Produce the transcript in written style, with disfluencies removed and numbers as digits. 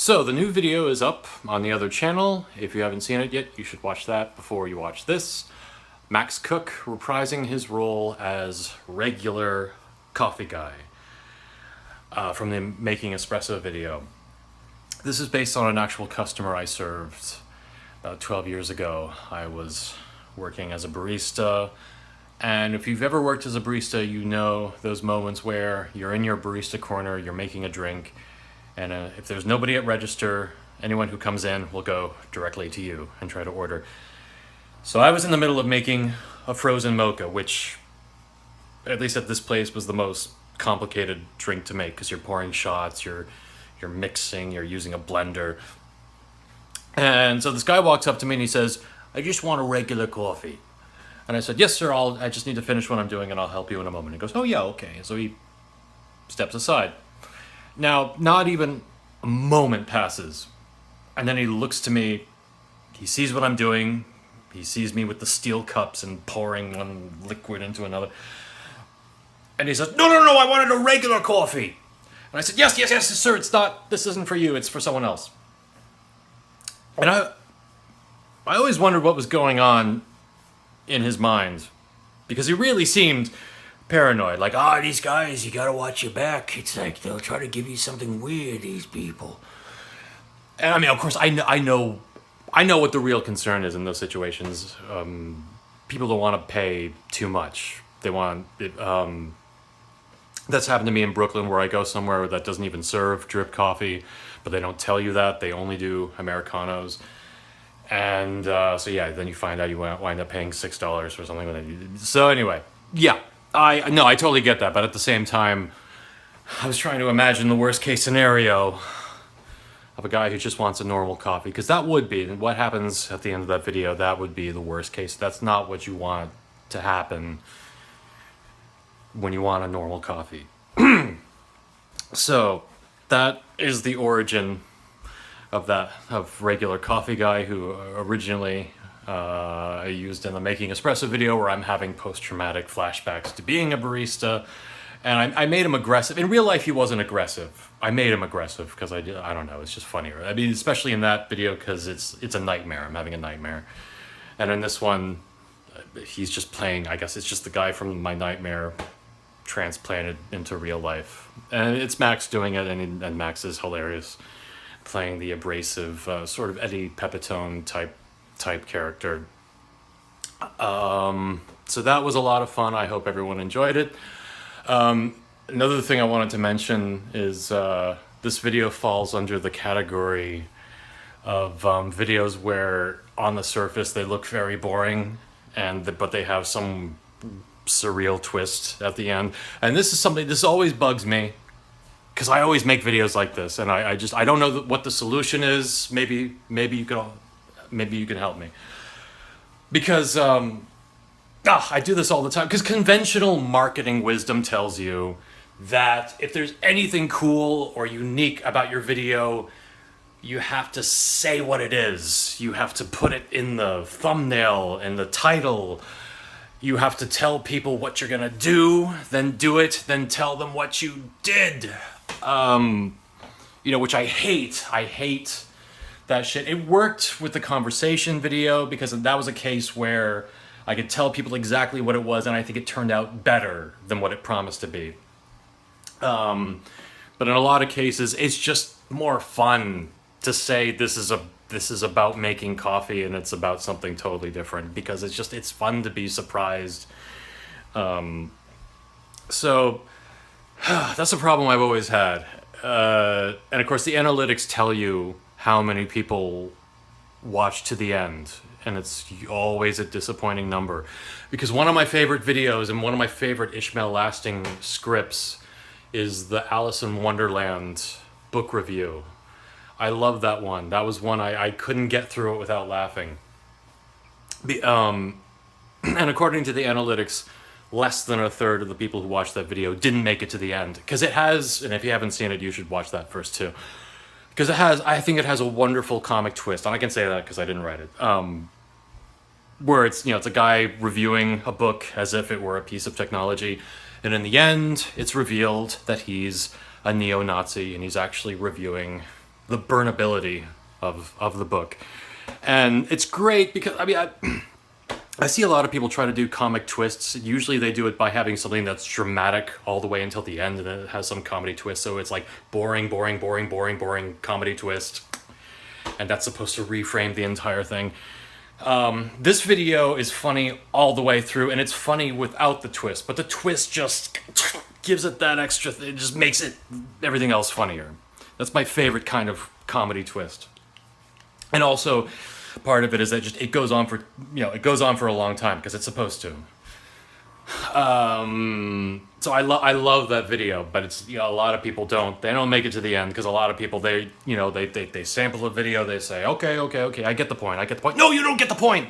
So the new video is up on the other channel. If you haven't seen it yet, you should watch that before you watch this. Max Cook reprising his role as regular coffee guy from the Making Espresso video. This is based on an actual customer I served about 12 years ago. I was working as a barista, and if you've ever worked as a barista, you know those moments where you're in your barista corner, you're making a drink, and if there's nobody at register, anyone who comes in will go directly to you and try to order. So I was in the middle of making a frozen mocha, which, at least at this place, was the most complicated drink to make because you're pouring shots, you're mixing, you're using a blender. And so this guy walks up to me and he says, "I just want a regular coffee." And I said, "Yes, sir, I just need to finish what I'm doing and I'll help you in a moment." He goes, "Oh, yeah, okay." So he steps aside. Now, not even a moment passes. And then he looks to me, he sees what I'm doing, he sees me with the steel cups and pouring one liquid into another. And he says, No, I wanted a regular coffee." And I said, yes, sir, this isn't for you, it's for someone else. And I always wondered what was going on in his mind, because he really seemed paranoid, like, these guys, you gotta watch your back. It's like they'll try to give you something weird, these people. And I mean, of course, I know what the real concern is in those situations. People don't want to pay too much. They want it. That's happened to me in Brooklyn, where I go somewhere that doesn't even serve drip coffee, but they don't tell you that. They only do Americanos. And so yeah, then you find out you wind up paying $6 for something. So anyway, yeah. I totally get that, but at the same time, I was trying to imagine the worst case scenario of a guy who just wants a normal coffee, because that would be what happens at the end of that video. That would be the worst case. That's not what you want to happen when you want a normal coffee. So that is the origin of regular coffee guy, who originally I used in the Making Espresso video, where I'm having post-traumatic flashbacks to being a barista, and I made him aggressive. In real life, he wasn't aggressive. I made him aggressive because I don't know, it's just funnier. I mean, especially in that video, because it's a nightmare. I'm having a nightmare. And in this one, he's just playing, I guess it's just the guy from my nightmare transplanted into real life. And it's Max doing it, and Max is hilarious, playing the abrasive, sort of Eddie Pepitone type character. So that was a lot of fun. I hope everyone enjoyed it. Another thing I wanted to mention is this video falls under the category of videos where on the surface they look very boring, but they have some surreal twist at the end. And this always bugs me, because I always make videos like this, and I don't know what the solution is. Maybe you can help me, because I do this all the time. Because conventional marketing wisdom tells you that if there's anything cool or unique about your video, you have to say what it is. You have to put it in the thumbnail, in the title. You have to tell people what you're gonna do, then do it, then tell them what you did. Which I hate. I hate that shit. It worked with the conversation video, because that was a case where I could tell people exactly what it was, and I think it turned out better than what it promised to be. But in a lot of cases, it's just more fun to say this is about making coffee, and it's about something totally different, because it's fun to be surprised. So that's a problem I've always had. And of course, the analytics tell you how many people watch to the end, and it's always a disappointing number. Because one of my favorite videos and one of my favorite Ishmael Lasting scripts is the Alice in Wonderland book review. I love that one. That was one I couldn't get through it without laughing. And according to the analytics, less than a third of the people who watched that video didn't make it to the end. Because it has, and if you haven't seen it, you should watch that first too. Because I think it has a wonderful comic twist, and I can say that because I didn't write it. Where it's a guy reviewing a book as if it were a piece of technology, and in the end, it's revealed that he's a neo-Nazi, and he's actually reviewing the burnability of the book. And it's great because, I mean, I see a lot of people try to do comic twists. Usually they do it by having something that's dramatic all the way until the end, and then it has some comedy twist. So it's like boring, boring, boring, boring, boring comedy twist. And that's supposed to reframe the entire thing. This video is funny all the way through, and it's funny without the twist. But the twist just gives it that extra, it just makes it everything else funnier. That's my favorite kind of comedy twist. And also, part of it is that just it goes on for, it goes on for a long time because it's supposed to. So I love that video, but it's, a lot of people they don't make it to the end because a lot of people, they sample the video, they say, okay, I get the point. No, you don't get the point.